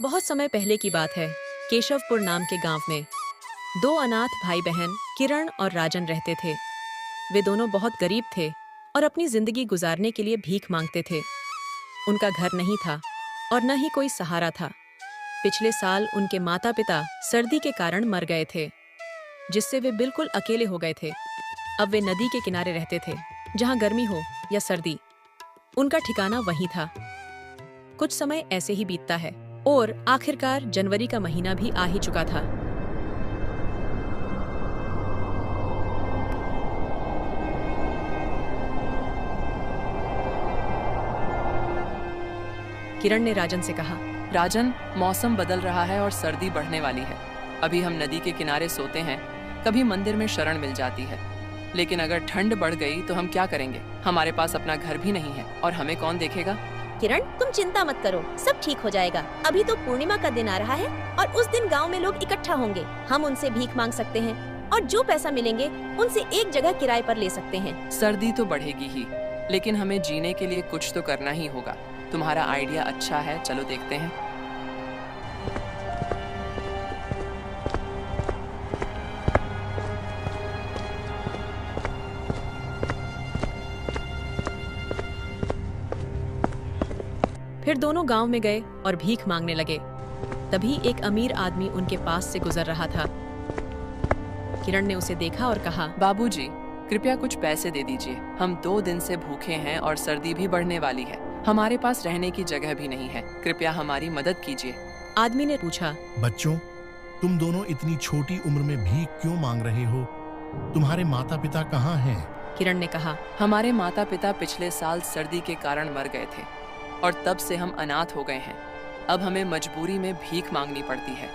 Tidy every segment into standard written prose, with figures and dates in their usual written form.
बहुत समय पहले की बात है। केशवपुर नाम के गांव में दो अनाथ भाई बहन किरण और राजन रहते थे। वे दोनों बहुत गरीब थे और अपनी जिंदगी गुजारने के लिए भीख मांगते थे। उनका घर नहीं था और न ही कोई सहारा था। पिछले साल उनके माता पिता सर्दी के कारण मर गए थे, जिससे वे बिल्कुल अकेले हो गए थे। अब वे नदी के किनारे रहते थे, जहां गर्मी हो या सर्दी, उनका ठिकाना वहीं था। कुछ समय ऐसे ही बीतता है और आखिरकार जनवरी का महीना भी आ ही चुका था। किरण ने राजन से कहा, राजन, मौसम बदल रहा है और सर्दी बढ़ने वाली है। अभी हम नदी के किनारे सोते हैं, कभी मंदिर में शरण मिल जाती है, लेकिन अगर ठंड बढ़ गई तो हम क्या करेंगे? हमारे पास अपना घर भी नहीं है और हमें कौन देखेगा? किरण, तुम चिंता मत करो, सब ठीक हो जाएगा। अभी तो पूर्णिमा का दिन आ रहा है और उस दिन गांव में लोग इकट्ठा होंगे। हम उनसे भीख मांग सकते हैं और जो पैसा मिलेंगे उनसे एक जगह किराए पर ले सकते हैं। सर्दी तो बढ़ेगी ही, लेकिन हमें जीने के लिए कुछ तो करना ही होगा। तुम्हारा आइडिया अच्छा है, चलो देखते हैं। फिर दोनों गांव में गए और भीख मांगने लगे। तभी एक अमीर आदमी उनके पास से गुजर रहा था। किरण ने उसे देखा और कहा, बाबूजी, कृपया कुछ पैसे दे दीजिए। हम 2 दिन से भूखे हैं और सर्दी भी बढ़ने वाली है। हमारे पास रहने की जगह भी नहीं है। कृपया हमारी मदद कीजिए। आदमी ने पूछा, बच्चों, तुम दोनों इतनी छोटी उम्र में भीख क्यों मांग रहे हो? तुम्हारे माता पिता कहाँ हैं? किरण ने कहा, हमारे माता पिता पिछले साल सर्दी के कारण मर गए थे और तब से हम अनाथ हो गए हैं। अब हमें मजबूरी में भीख मांगनी पड़ती है।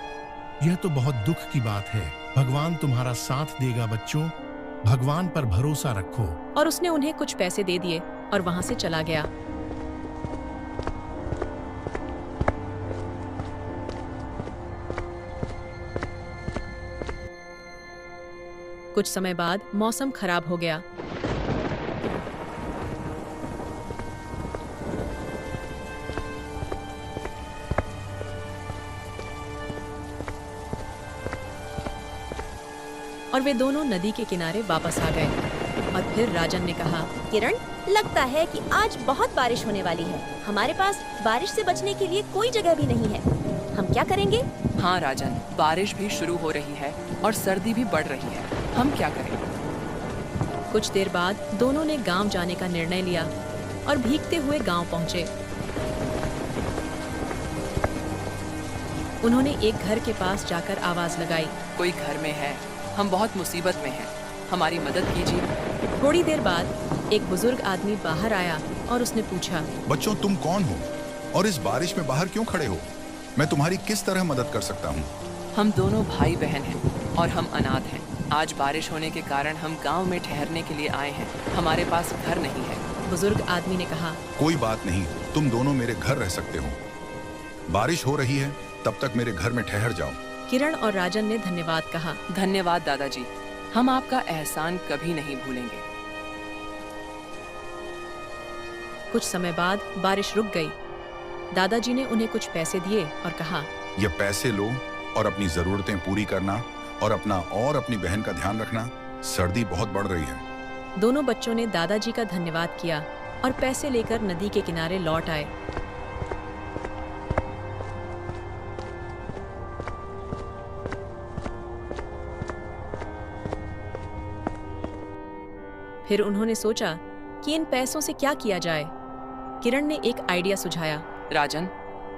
यह तो बहुत दुख की बात है। भगवान तुम्हारा साथ देगा बच्चों, भगवान पर भरोसा रखो। और उसने उन्हें कुछ पैसे दे दिए और वहां से चला गया। कुछ समय बाद मौसम खराब हो गया। और वे दोनों नदी के किनारे वापस आ गए। और फिर राजन ने कहा, किरण, लगता है कि आज बहुत बारिश होने वाली है। हमारे पास बारिश से बचने के लिए कोई जगह भी नहीं है। हम क्या करेंगे? हाँ राजन, बारिश भी शुरू हो रही है और सर्दी भी बढ़ रही है। हम क्या करें? कुछ देर बाद दोनों ने गांव जाने का निर्णय लिया और भीगते हुए गांव पहुंचे। उन्होंने एक घर के पास जाकर आवाज लगाई, कोई घर में है? हम बहुत मुसीबत में हैं, हमारी मदद कीजिए। थोड़ी देर बाद एक बुजुर्ग आदमी बाहर आया और उसने पूछा, बच्चों, तुम कौन हो और इस बारिश में बाहर क्यों खड़े हो? मैं तुम्हारी किस तरह मदद कर सकता हूँ? हम दोनों भाई बहन हैं और हम अनाथ हैं। आज बारिश होने के कारण हम गांव में ठहरने के लिए आए हैं। हमारे पास घर नहीं है। बुजुर्ग आदमी ने कहा, कोई बात नहीं, तुम दोनों मेरे घर रह सकते हो। बारिश हो रही है, तब तक मेरे घर में ठहर जाओ। किरण और राजन ने धन्यवाद कहा। धन्यवाद दादाजी, हम आपका एहसान कभी नहीं भूलेंगे। कुछ समय बाद बारिश रुक गई। दादाजी ने उन्हें कुछ पैसे दिए और कहा, ये पैसे लो और अपनी जरूरतें पूरी करना और अपना और अपनी बहन का ध्यान रखना। सर्दी बहुत बढ़ रही है। दोनों बच्चों ने दादाजी का धन्यवाद किया और पैसे लेकर नदी के किनारे लौट आए। फिर उन्होंने सोचा कि इन पैसों से क्या किया जाए। किरण ने एक आइडिया सुझाया, राजन,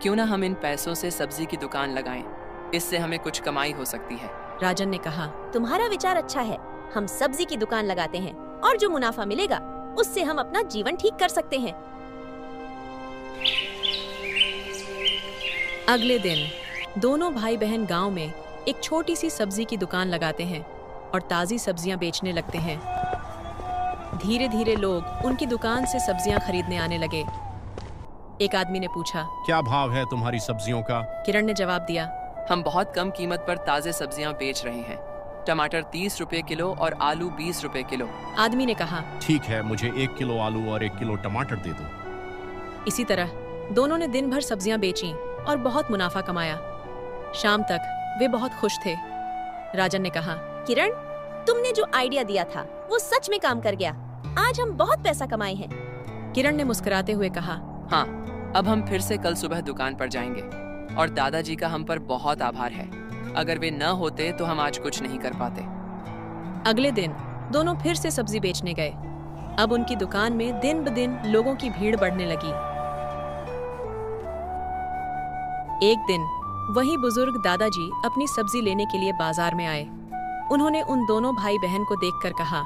क्यों ना हम इन पैसों से सब्जी की दुकान लगाएं? इससे हमें कुछ कमाई हो सकती है। राजन ने कहा, तुम्हारा विचार अच्छा है। हम सब्जी की दुकान लगाते हैं और जो मुनाफा मिलेगा उससे हम अपना जीवन ठीक कर सकते हैं। अगले दिन दोनों भाई बहन गांव में एक छोटी सी सब्जी की दुकान लगाते हैं और ताज़ी सब्जियां बेचने लगते हैं। धीरे धीरे लोग उनकी दुकान से सब्जियां खरीदने आने लगे। एक आदमी ने पूछा, क्या भाव है तुम्हारी सब्जियों का? किरण ने जवाब दिया, हम बहुत कम कीमत पर ताज़े सब्जियां बेच रहे हैं। टमाटर 30 रुपए किलो और आलू 20 रुपए किलो। आदमी ने कहा। ठीक है, मुझे 1 किलो आलू और 1 किलो टमाटर दे दो। इसी तरह दोनों ने दिन भर सब्जियां बेचीं और बहुत मुनाफा कमाया। शाम तक वे बहुत खुश थे। राजन ने कहा, किरण, तुमने जो आइडिया दिया था वो सच में काम कर गया। आज हम बहुत पैसा कमाए हैं। किरण ने मुस्कुराते हुए कहा, हाँ, अब हम फिर से कल सुबह दुकान पर जाएंगे और दादाजी का हम पर बहुत आभार है। अगर वे न होते तो हम आज कुछ नहीं कर पाते। अगले दिन दोनों फिर से सब्जी बेचने गए। अब उनकी दुकान में दिन ब दिन लोगों की भीड़ बढ़ने लगी। एक दिन वही बुजुर्ग दादाजी अपनी सब्जी लेने के लिए बाजार में आए। उन्होंने उन दोनों भाई बहन को देखकर कहा,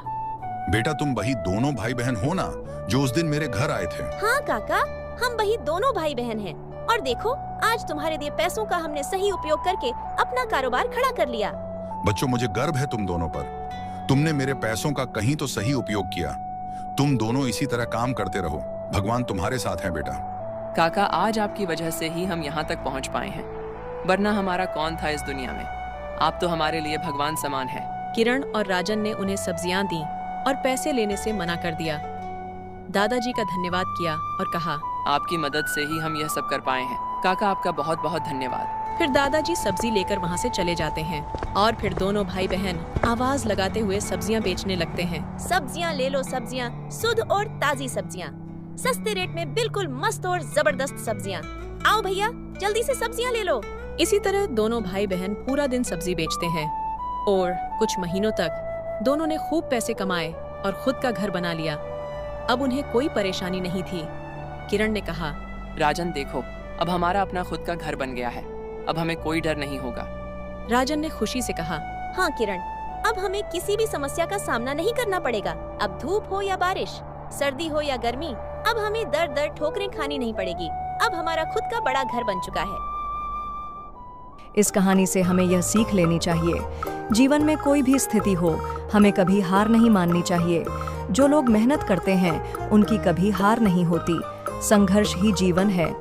बेटा, तुम वही दोनों भाई बहन हो ना जो उस दिन मेरे घर आए थे? हाँ काका, हम वही दोनों भाई बहन हैं। और देखो, आज तुम्हारे दिए पैसों का हमने सही उपयोग करके अपना कारोबार खड़ा कर लिया। बच्चों, मुझे गर्व है तुम दोनों पर। तुमने मेरे पैसों का कहीं तो सही उपयोग किया। तुम दोनों इसी तरह काम करते रहो। भगवान तुम्हारे साथ है बेटा। काका, आज आपकी वजह से ही हम यहाँ तक पहुँच पाए हैं, वरना हमारा कौन था इस दुनिया में। आप तो हमारे लिए भगवान समान हैं। किरण और राजन ने उन्हें सब्जियां दी और पैसे लेने से मना कर दिया। दादाजी का धन्यवाद किया और कहा, आपकी मदद से ही हम यह सब कर पाए हैं। काका, आपका बहुत बहुत धन्यवाद। फिर दादाजी सब्जी लेकर वहाँ से चले जाते हैं और फिर दोनों भाई बहन आवाज लगाते हुए सब्जियां बेचने लगते हैं। सब्जियां ले लो, सब्जियां, शुद्ध और ताजी सब्जियां, सस्ते रेट में बिल्कुल मस्त और जबरदस्त सब्जियां। आओ भैया, जल्दी से सब्जियां ले लो। इसी तरह दोनों भाई बहन पूरा दिन सब्जी बेचते हैं और कुछ महीनों तक दोनों ने खूब पैसे कमाए और खुद का घर बना लिया। अब उन्हें कोई परेशानी नहीं थी। किरण ने कहा, राजन देखो, अब हमारा अपना खुद का घर बन गया है। अब हमें कोई डर नहीं होगा। राजन ने खुशी से कहा, हाँ किरण, अब हमें किसी भी समस्या का सामना नहीं करना पड़ेगा। अब धूप हो या बारिश, सर्दी हो या गर्मी, अब हमें दर दर ठोकरें खानी नहीं पड़ेगी। अब हमारा खुद का बड़ा घर बन चुका है। इस कहानी से हमें यह सीख लेनी चाहिए, जीवन में कोई भी स्थिति हो, हमें कभी हार नहीं माननी चाहिए। जो लोग मेहनत करते हैं उनकी कभी हार नहीं होती। संघर्ष ही जीवन है।